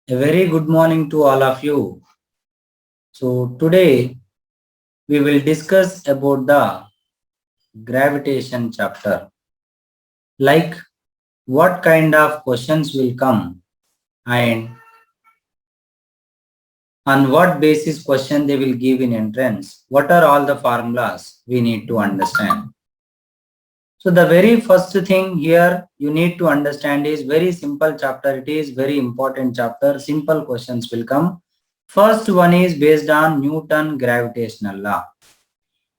A very good morning to all of you. So today we will discuss about the gravitation chapter. Like what kind of questions will come and on what basis question they will give in entrance. What are all the formulas we need to understand. So the very first thing here you need to understand is very simple chapter. It is very important chapter. Simple questions will come. First one is based on Newton gravitational law.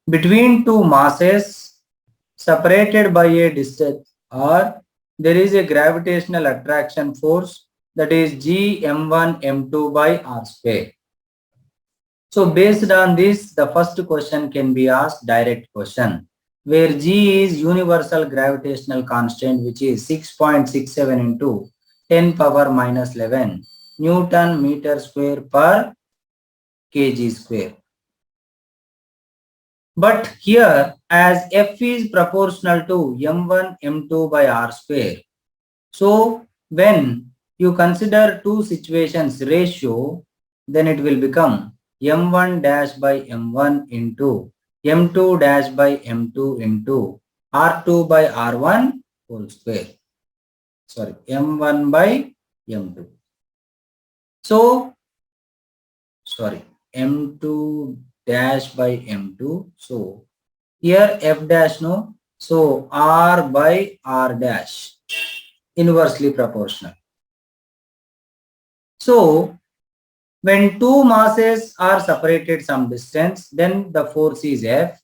Between two masses separated by a distance r, there is a gravitational attraction force, that is G m1 m2 by r square. So based on this, the first question can be asked direct question, where G is universal gravitational constant, which is 6.67 into 10 power minus 11 Newton meter square per kg square. But here, as F is proportional to m1 m2 by r square, so when you consider two situations ratio, then it will become m1 dash by m1 into m2 dash by m2 into r2 by r1 whole square. Sorry, m1 by m2. So, sorry, m2 dash by m2. So, here f dash no. So, r by r dash inversely proportional. So, when two masses are separated some distance, then the force is F.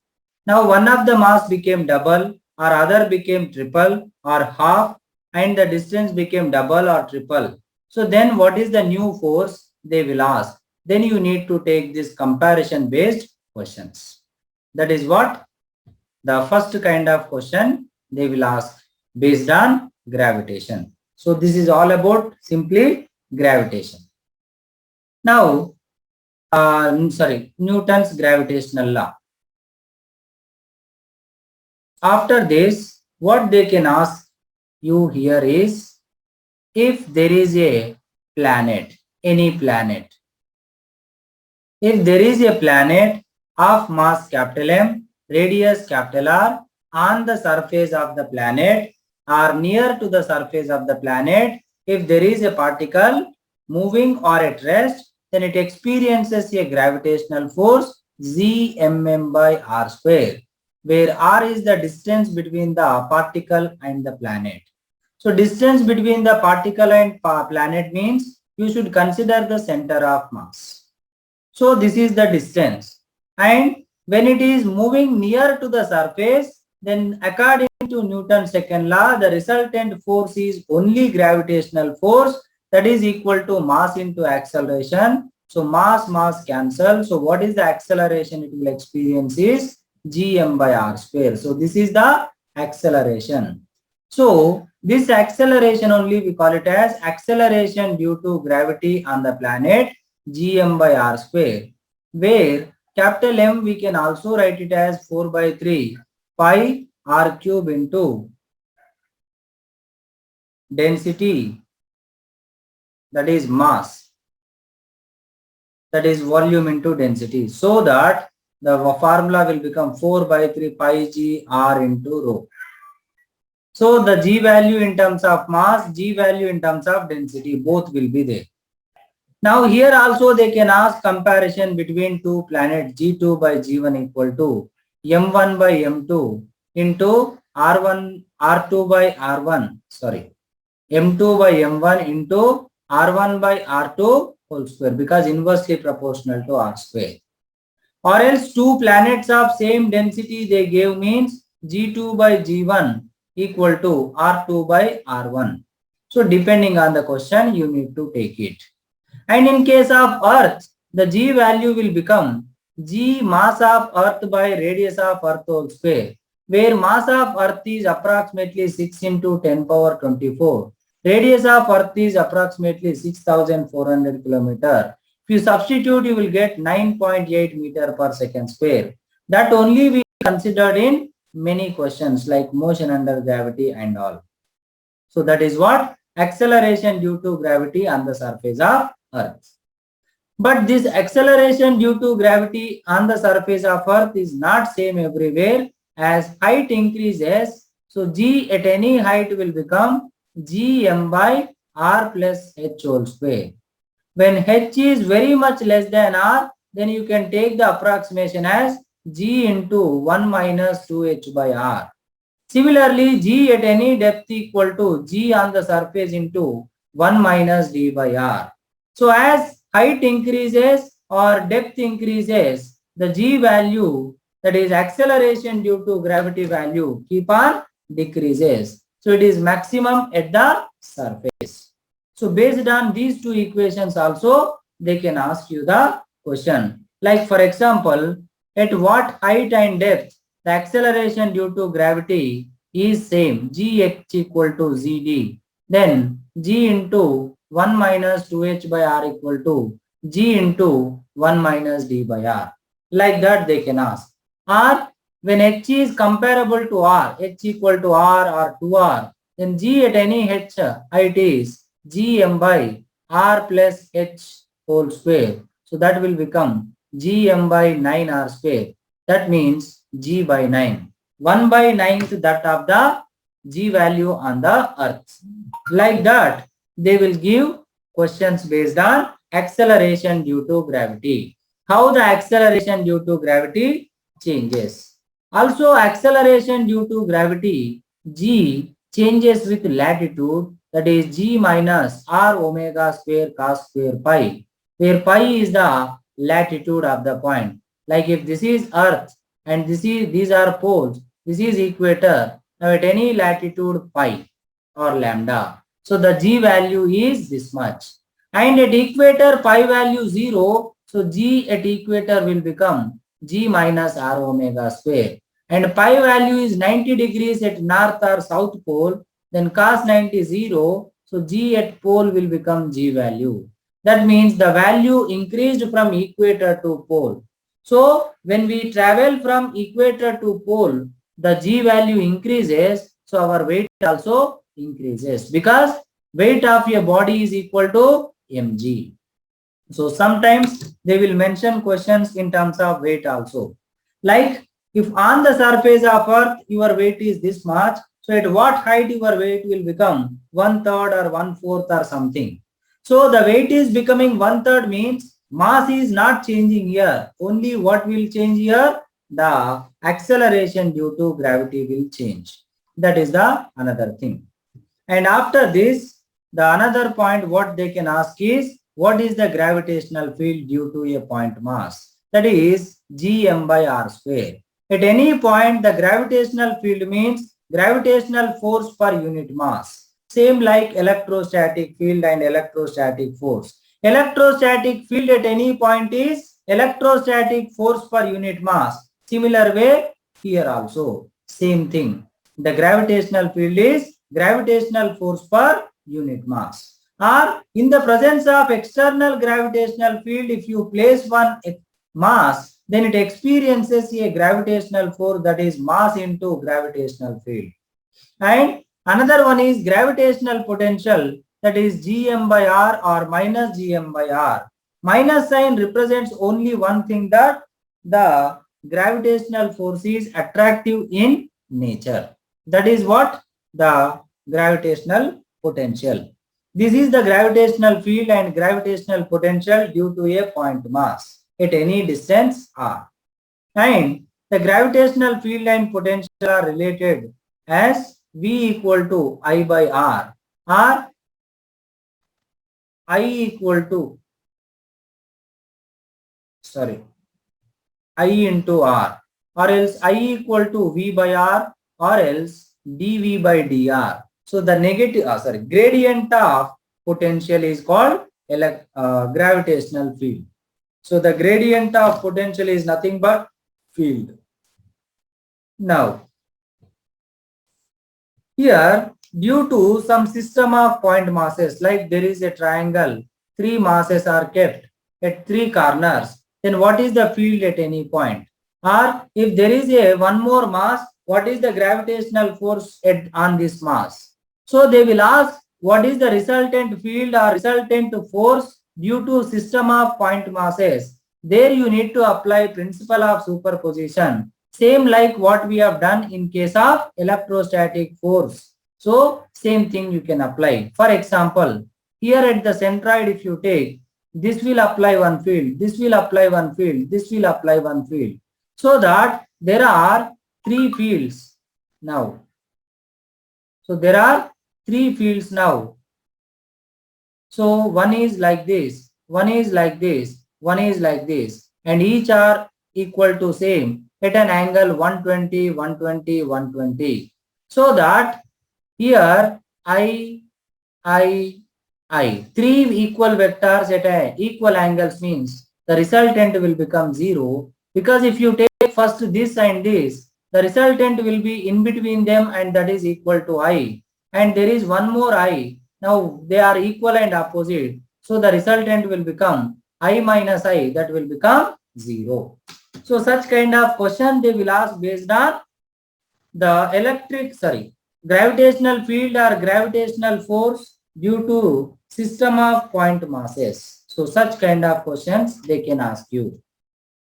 Now one of the mass became double or other became triple or half and the distance became double or triple. So then what is the new force? They will ask. Then you need to take this comparison based questions. That is what the first kind of question they will ask based on gravitation. So this is all about simply gravitation. Now, Newton's gravitational law. After this, what they can ask you here is, if there is a planet, any planet, if there is a planet of mass capital M, radius capital R on the surface of the planet or near to the surface of the planet, if there is a particle moving or at rest, then it experiences a gravitational force G mm by r square, where r is the distance between the particle and the planet. So distance between the particle and planet means you should consider the center of mass. So this is the distance. And when it is moving near to the surface, then according to Newton's second law, the resultant force is only gravitational force, that is equal to mass into acceleration. So mass cancel. So what is the acceleration it will experience is gm by r square. So this is the acceleration. So this acceleration only we call it as acceleration due to gravity on the planet, gm by r square, where capital M we can also write it as 4 by 3 pi r cube into density, that is mass, that is volume into density, so that the formula will become 4 by 3 pi g r into rho. So the g value in terms of mass, g value in terms of density, both will be there. Now here also they can ask comparison between two planets G2 by G1 equal to M1 by M2 into R1, R2 by R1, sorry, M2 by M1 into R1 by R2 whole square, because inversely proportional to R square. Or else two planets of same density they gave means G2 by G1 equal to R2 by R1. So depending on the question you need to take it. And in case of Earth, the G value will become G mass of Earth by radius of Earth whole square, where mass of Earth is approximately 6 into 10 power 24. Radius of Earth is approximately 6,400 kilometer. If you substitute, you will get 9.8 meter per second square. That only we considered in many questions like motion under gravity and all. So that is what acceleration due to gravity on the surface of Earth. But this acceleration due to gravity on the surface of Earth is not same everywhere. As height increases, so g at any height will become gm by r plus h whole square. When h is very much less than r, then you can take the approximation as g into 1 minus 2h by r. Similarly, g at any depth equal to g on the surface into 1 minus d by r. So as height increases or depth increases, the g value, that is acceleration due to gravity value, keep on decreases. So it is maximum at the surface. So based on these two equations also, they can ask you the question. Like for example, at what height and depth the acceleration due to gravity is same, gh equal to zd, then g into 1 minus 2h by r equal to g into 1 minus d by r. Like that they can ask. Or when h is comparable to r, h equal to r or 2r, then g at any h height is gm by r plus h whole square. So that will become gm by 9r square. That means g by 9. 1 by 9th that of the g value on the earth. Like that, they will give questions based on acceleration due to gravity. How the acceleration due to gravity changes. Also, acceleration due to gravity, g changes with latitude, that is g minus r omega square cos square pi, where pi is the latitude of the point. Like if this is earth and these are poles, this is equator. Now at any latitude pi or lambda, so the g value is this much. And at equator pi value 0, so g at equator will become g minus r omega square. And pi value is 90 degrees at north or south pole, then cos 90 0, so g at pole will become g value. That means the value increased from equator to pole. So when we travel from equator to pole, the g value increases, so our weight also increases because weight of a body is equal to mg. So sometimes they will mention questions in terms of weight also. Like if on the surface of earth your weight is this much, so at what height your weight will become 1/3 or 1/4 or something. So the weight is becoming 1/3 means mass is not changing here. Only what will change here? The acceleration due to gravity will change. That is the another thing. And after this, the another point what they can ask is, what is the gravitational field due to a point mass? That is gm by r square. At any point, the gravitational field means gravitational force per unit mass. Same like electrostatic field and electrostatic force. Electrostatic field at any point is electrostatic force per unit mass. Similar way here also, same thing. The gravitational field is gravitational force per unit mass. Or in the presence of external gravitational field, if you place one mass, then it experiences a gravitational force, that is mass into gravitational field. And another one is gravitational potential, that is gm by r or minus gm by r. Minus sign represents only one thing, that the gravitational force is attractive in nature. That is what? The gravitational potential. This is the gravitational field and gravitational potential due to a point mass at any distance r. And the gravitational field and potential are related as V equal to I by R, or I equal to, I into R, or else I equal to V by R, or else dV by dr. So the gradient of potential is called gravitational field. So the gradient of potential is nothing but field. Now, here, due to some system of point masses, like there is a triangle, 3 masses are kept at 3 corners, then what is the field at any point? Or if there is a one more mass, what is the gravitational force on this mass? So they will ask what is the resultant field or resultant force due to system of point masses. There you need to apply principle of superposition, same like what we have done in case of electrostatic force. So same thing you can apply. For example, here at the centroid, if you take, this will apply one field, this will apply one field, this will apply one field. So that there are three fields now. So there are three fields now. So one is like this, one is like this, one is like this, and each are equal to same at an angle 120, 120, 120. So that here I, three equal vectors at a equal angles means the resultant will become 0, because if you take first this and this, the resultant will be in between them and that is equal to I. And there is one more I. Now they are equal and opposite. So the resultant will become I minus I, that will become 0. So such kind of question they will ask based on the gravitational field or gravitational force due to system of point masses. So such kind of questions they can ask you.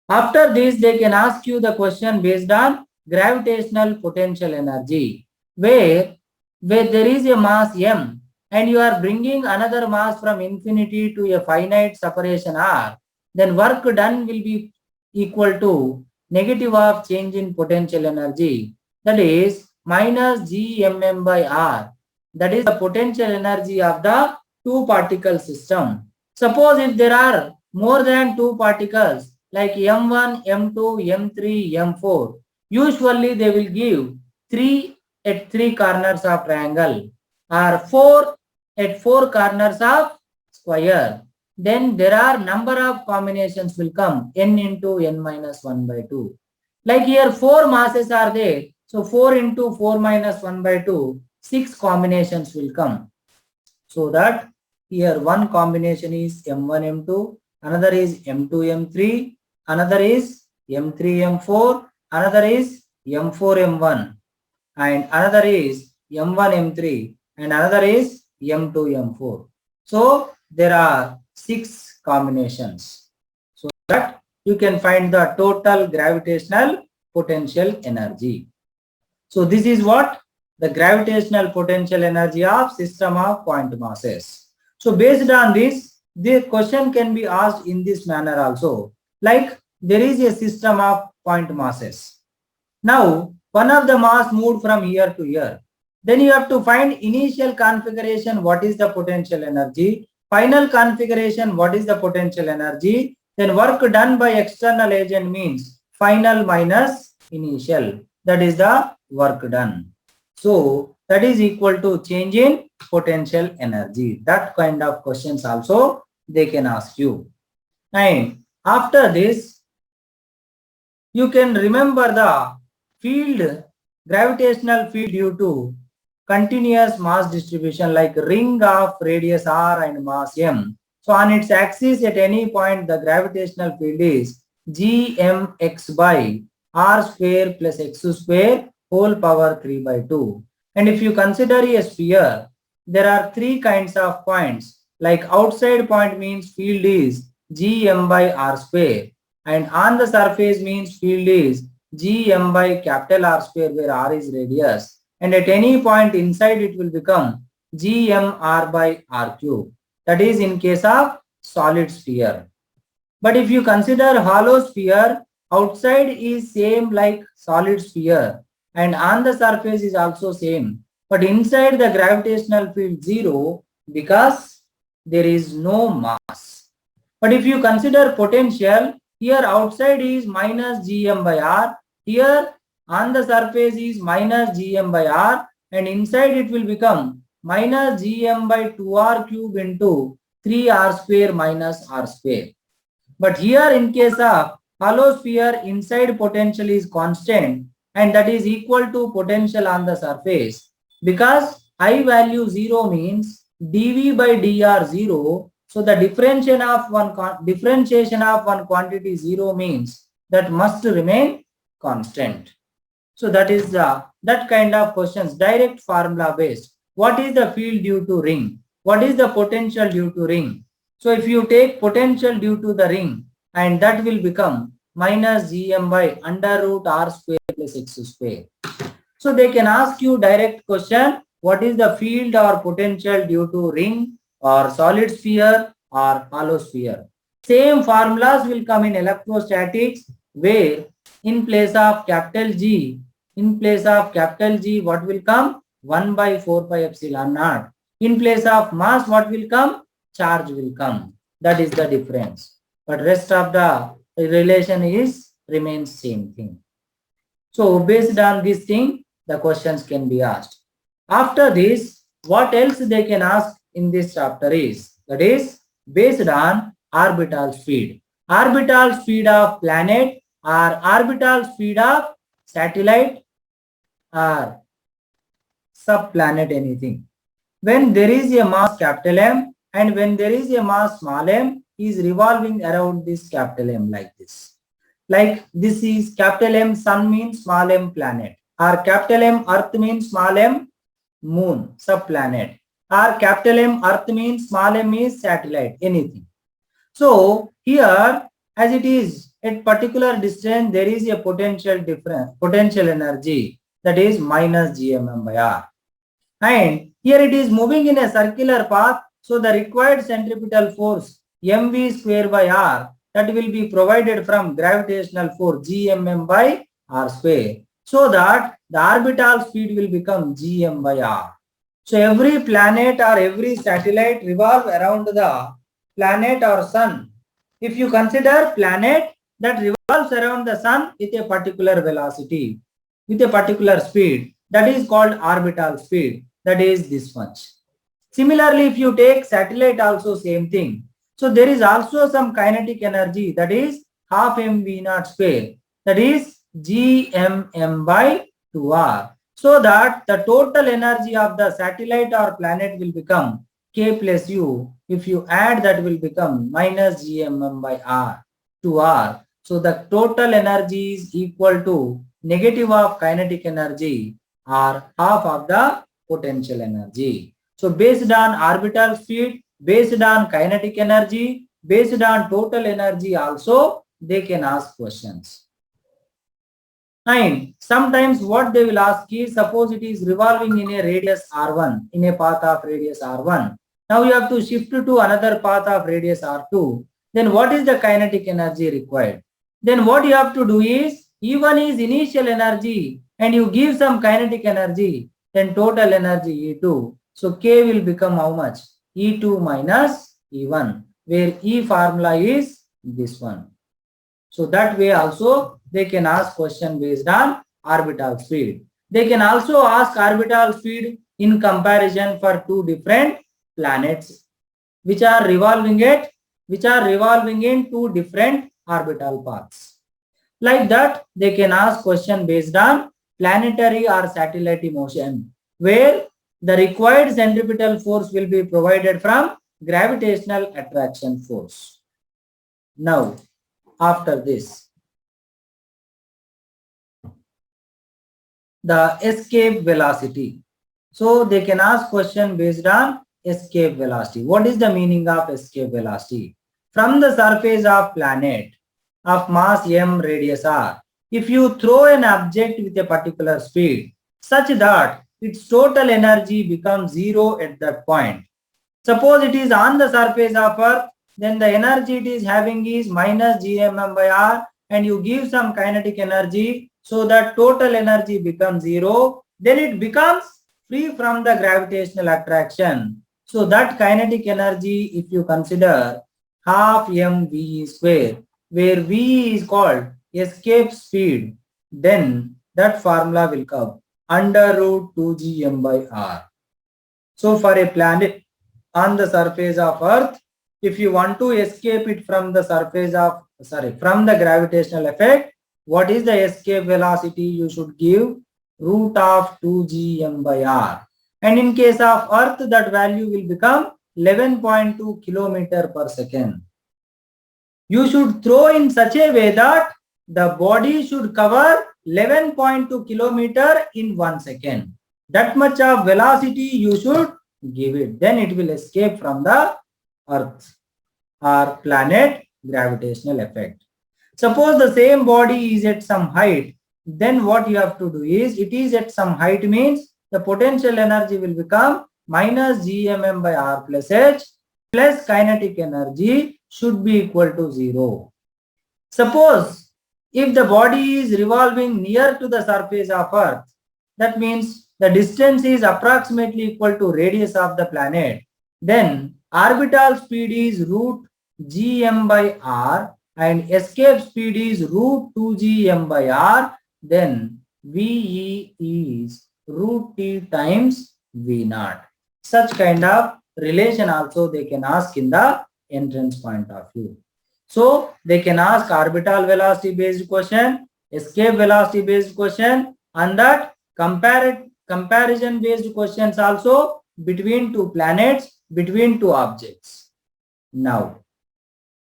After this, they can ask you the question based on gravitational potential energy, where there is a mass m and you are bringing another mass from infinity to a finite separation r, then work done will be equal to negative of change in potential energy, that is minus gmm by r. That is the potential energy of the two particle system. Suppose if there are more than two particles like m1, m2, m3, m4, usually they will give 3 at 3 corners of triangle or 4 at 4 corners of square. Then there are number of combinations will come, n into n minus 1 by 2. Like here 4 masses are there. So 4 into 4 minus 1 by 2, 6 combinations will come. So that here one combination is m1, m2, another is m2, m3, another is m3, m4, another is m4, m1, and another is m1, m3, and another is m2, m4. So there are 6 combinations. So that you can find the total gravitational potential energy. So this is what the gravitational potential energy of system of point masses. So based on this, the question can be asked in this manner also. Like there is a system of point masses. Now one of the mass moved from here to here. Then you have to find initial configuration, what is the potential energy, final configuration, what is the potential energy, then work done by external agent means final minus initial, that is the work done. So that is equal to change in potential energy. That kind of questions also they can ask you. And after this, you can remember the field, gravitational field due to continuous mass distribution like ring of radius r and mass m. So on its axis at any point the gravitational field is gmx by r square plus x square whole power 3 by 2. And if you consider a sphere, there are three kinds of points. Like outside point means field is gm by r square, and on the surface means field is gm by capital R square, where r is radius, and at any point inside it will become gmr by r cube. That is in case of solid sphere. But if you consider hollow sphere, outside is same like solid sphere and on the surface is also same, but inside the gravitational field 0 because there is no mass. But if you consider potential, here outside is minus gm by r, here on the surface is minus gm by r, and inside it will become minus gm by 2r cube into 3r square minus r square. But here in case of hollow sphere, inside potential is constant and that is equal to potential on the surface. Because I value 0 means dV by dr 0. So the differentiation of one quantity 0 means that must remain constant. So that is that kind of questions, direct formula based. what is the field due to ring? What is the potential due to ring? So if you take potential due to the ring, and that will become minus gm by under root r square plus x square. So they can ask you direct question, what is the field or potential due to ring or solid sphere or hollow sphere? Same formulas will come in electrostatics, where in place of capital G, what will come? 1 by 4 pi epsilon naught. In place of mass, what will come? Charge will come. That is the difference. But rest of the relation is remains same thing. So based on this thing, the questions can be asked. After this, what else they can ask in this chapter is, that is based on orbital speed. Orbital speed of planet or orbital speed of satellite or subplanet, anything. When there is a mass capital M and when there is a mass small m, is revolving around this capital M like this. Like this is capital M sun means small m planet, or capital M earth means small m moon subplanet, or capital M earth means small m is satellite, anything. So here, as it is at particular distance, there is a potential difference, potential energy, that is minus gmm by r. And here it is moving in a circular path, so the required centripetal force mv square by r, that will be provided from gravitational force gmm by r square, so that the orbital speed will become gm by r. So every planet or every satellite revolve around the planet or sun. If you consider planet that revolves around the sun with a particular velocity, with a particular speed, that is called orbital speed, that is this much. Similarly, if you take satellite, also same thing. So there is also some kinetic energy, that is half mv naught square, that is gmm by 2r. So that the total energy of the satellite or planet will become k plus u. If you add, that will become minus gmm by r to r. So the total energy is equal to negative of kinetic energy or half of the potential energy. So based on orbital speed, based on kinetic energy, based on total energy also, they can ask questions. And sometimes what they will ask is, suppose it is revolving in a radius r1, in a path of radius r1. Now you have to shift to another path of radius r2. Then what is the kinetic energy required? Then what you have to do is, E1 is initial energy and you give some kinetic energy, then total energy E2. So K will become how much? E2 minus E1, where E formula is this one. So that way also they can ask question based on orbital speed. They can also ask orbital speed in comparison for two different planets which are revolving in two different orbital paths. Like that, they can ask question based on planetary or satellite motion, where the required centripetal force will be provided from gravitational attraction force. Now, after this, the escape velocity. So they can ask question based on escape velocity. What is the meaning of escape velocity? From the surface of planet of mass m radius r, if you throw an object with a particular speed such that its total energy becomes zero at that point. Suppose it is on the surface of Earth, then the energy it is having is minus gmm by r, and you give some kinetic energy, so that total energy becomes zero. Then it becomes free from the gravitational attraction. So that kinetic energy, if you consider half mv square, where v is called escape speed, then that formula will come under root 2gm by r. So for a planet on the surface of Earth, if you want to escape it from the surface of, from the gravitational effect, what is the escape velocity? You should give root of 2gm by r. And in case of Earth, that value will become 11.2 kilometer per second. You should throw in such a way that the body should cover 11.2 kilometer in 1 second. That much of velocity you should give it. Then it will escape from the Earth or planet gravitational effect. Suppose the same body is at some height, then what you have to do is, it is at some height means the potential energy will become minus gmm by r plus h plus kinetic energy should be equal to 0. Suppose if the body is revolving near to the surface of Earth, that means the distance is approximately equal to radius of the planet, then orbital speed is root gm by r and escape speed is root 2gm by r, then ve is root t times v naught. Such kind of relation also they can ask in the entrance point of view. So they can ask orbital velocity based question, escape velocity based question, and that comparison based questions also between two planets, between two objects. Now,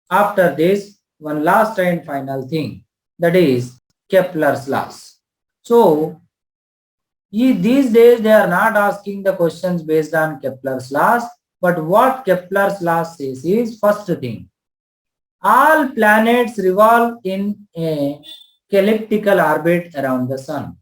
after this, one last and final thing, that is Kepler's laws. So these days they are not asking the questions based on Kepler's laws, but what Kepler's laws says is, first thing, all planets revolve in a elliptical orbit around the sun.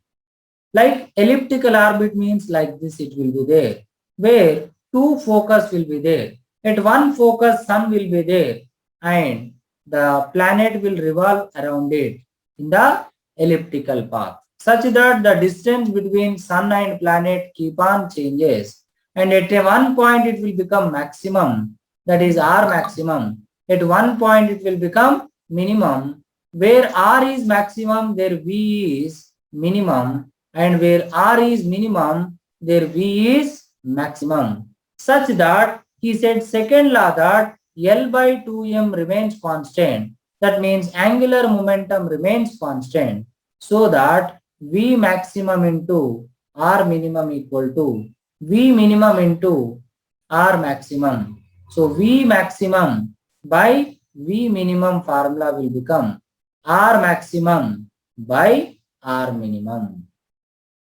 Like elliptical orbit means like this it will be there, where two focus will be there. At one focus sun will be there and the planet will revolve around it in the elliptical path, such that the distance between sun and planet keep on changes, and at one point it will become maximum, that is r maximum. At one point it will become minimum. Where r is maximum, there v is minimum, and where r is minimum, there v is maximum. Such that he said second law, that L by 2m remains constant. That means angular momentum remains constant, so that v maximum into r minimum equal to v minimum into r maximum. So v maximum by v minimum formula will become r maximum by r minimum.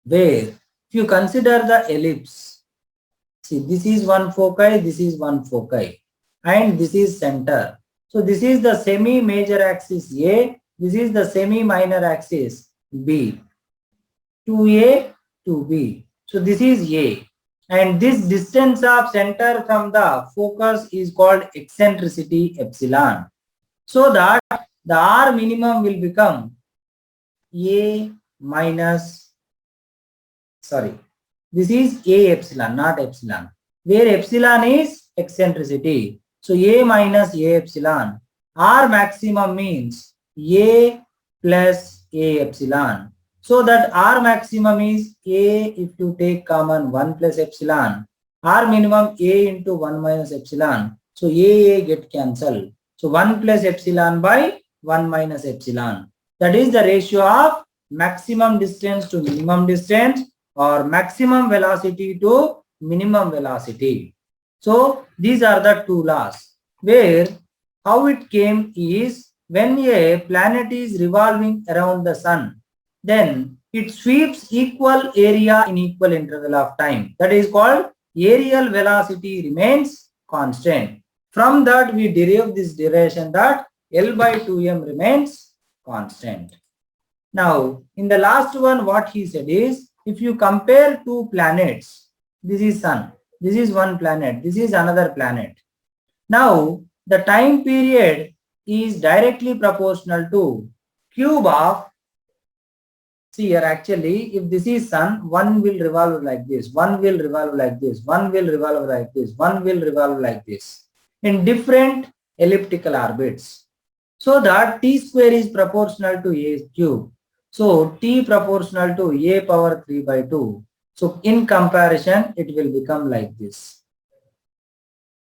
Where if you consider the ellipse, see this is one foci, this is one foci, and this is center. So this is the semi-major axis A, this is the semi-minor axis B, 2A, 2B. So this is A. And this distance of center from the focus is called eccentricity epsilon. So that the R minimum will become A minus, sorry, this is A epsilon, not epsilon, where epsilon is eccentricity. So A minus A epsilon. R maximum means A plus A epsilon. So that R maximum is A, if you take common 1 plus epsilon, R minimum A into 1 minus epsilon. So A get cancelled. So 1 plus epsilon by 1 minus epsilon. That is the ratio of maximum distance to minimum distance, or maximum velocity to minimum velocity. So these are the two laws, where how it came is, when a planet is revolving around the sun, then it sweeps equal area in equal interval of time. That is called aerial velocity remains constant. From that we derive this derivation that L by 2m remains constant. Now in the last one what he said is, if you compare two planets, this is sun, this is one planet, this is another planet. Now the time period is directly proportional to cube of, see here actually if this is sun, one will revolve like this, one will revolve like this, one will revolve like this, one will revolve like this in different elliptical orbits. So that t square is proportional to a cube. So t proportional to a power 3 by 2. So in comparison it will become like this.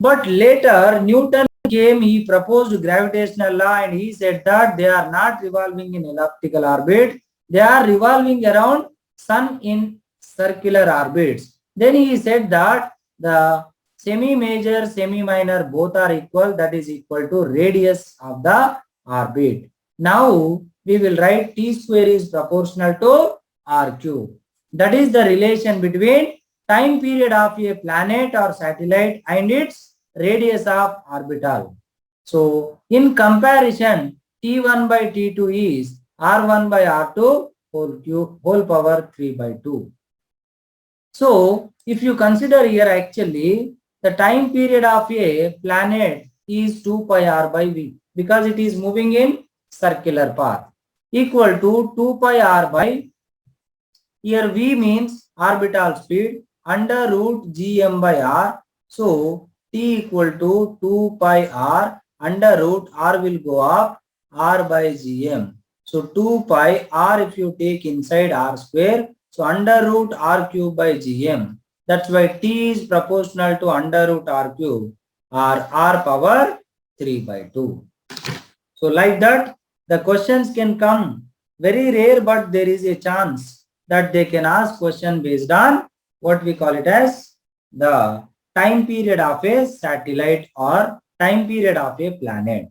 But later Newton came, he proposed gravitational law and he said that they are not revolving in elliptical orbit, they are revolving around sun in circular orbits. Then he said that the semi-major, semi-minor both are equal, that is equal to radius of the orbit. Now we will write t square is proportional to r cube. That is the relation between time period of a planet or satellite and its radius of orbital. So in comparison, T1 by T2 is R1 by R2 whole power 3 by 2. So if you consider here, actually the time period of a planet is 2 pi r by v, because it is moving in circular path, equal to 2 pi r by, here v means orbital speed, under root gm by r. So t equal to 2 pi r, under root r will go up, r by gm. So 2 pi r, if you take inside r square, so under root r cube by gm. That's why t is proportional to under root r cube or r power 3 by 2. So like that, the questions can come. Very rare, but there is a chance that they can ask question based on what we call it as the time period of a satellite or time period of a planet.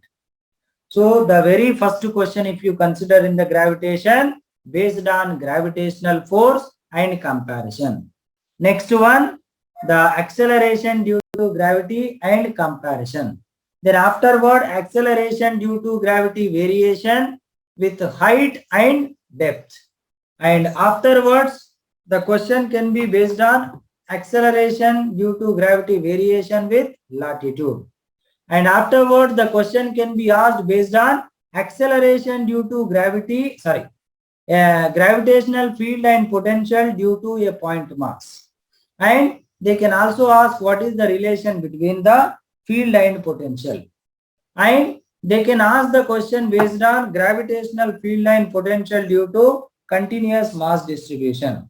So the very first question, if you consider in the gravitation, based on gravitational force and comparison. Next one, the acceleration due to gravity and comparison. Then afterward, acceleration due to gravity variation with height and depth. And afterwards, the question can be based on acceleration due to gravity variation with latitude. And afterwards, the question can be asked based on acceleration due to gravitational field and potential due to a point mass. And they can also ask what is the relation between the field and potential. And they can ask the question based on gravitational field and potential due to continuous mass distribution.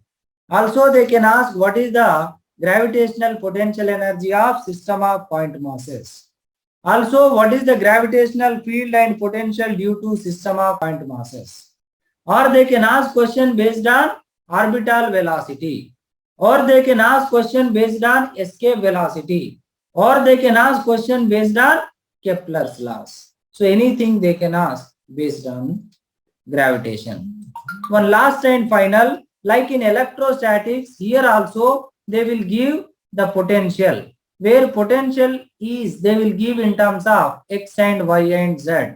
Also, they can ask what is the gravitational potential energy of system of point masses. Also, what is the gravitational field and potential due to system of point masses? Or they can ask question based on orbital velocity. Or they can ask question based on escape velocity. Or they can ask question based on Kepler's laws. So anything they can ask based on gravitation. One last and final, like in electrostatics, here also they will give the potential. Where potential is, they will give in terms of x and y and z.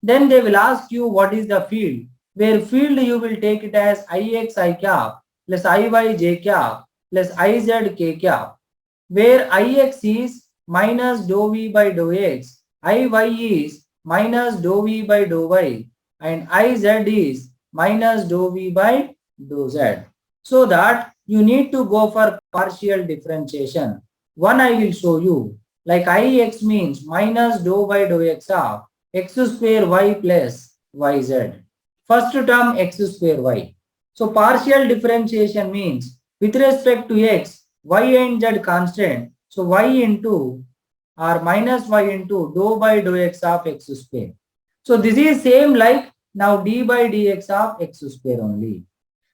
Then they will ask you what is the field. Where field you will take it as ix I cap plus iy j cap plus iz k cap. Where ix is minus dou v by dou x, iy is minus dou v by dou y, and iz is minus dou v by dou z. So that you need to go for partial differentiation. One I will show you. Like ix means minus dou by dou x of x square y plus yz. First term x square y. So partial differentiation means with respect to x, y and z constant. So y into or minus y into dou by dou x of x square. So this is same like now d by dx of x square only.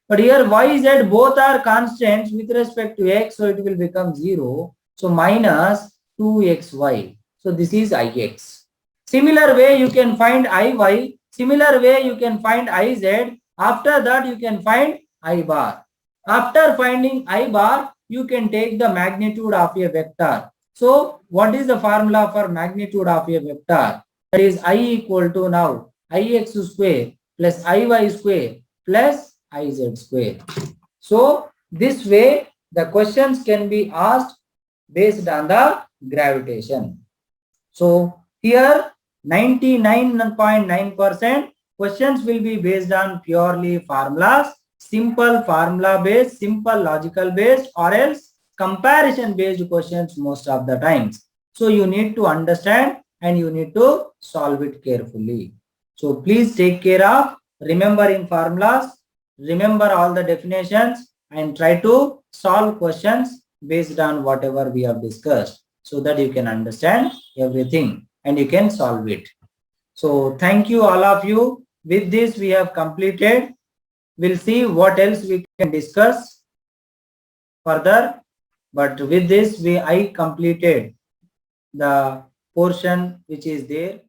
But here y, z both are constants with respect to x, so it will become 0. So minus 2xy. So this is ix. Similar way you can find iy. Similar way you can find iz. After that you can find I bar. After finding I bar, you can take the magnitude of a vector. So what is the formula for magnitude of a vector? That is I equal to now ix square plus iy square plus iz square. So this way the questions can be asked based on the gravitation. So here 99.9% questions will be based on purely formulas, simple formula based, simple logical based, or else comparison based questions most of the times. So you need to understand and you need to solve it carefully. So please take care of remembering formulas, remember all the definitions, and try to solve questions based on whatever we have discussed, so that you can understand everything and you can solve it. So thank you all of you. With this we have completed. We'll see what else we can discuss further. But with this I completed the portion which is there.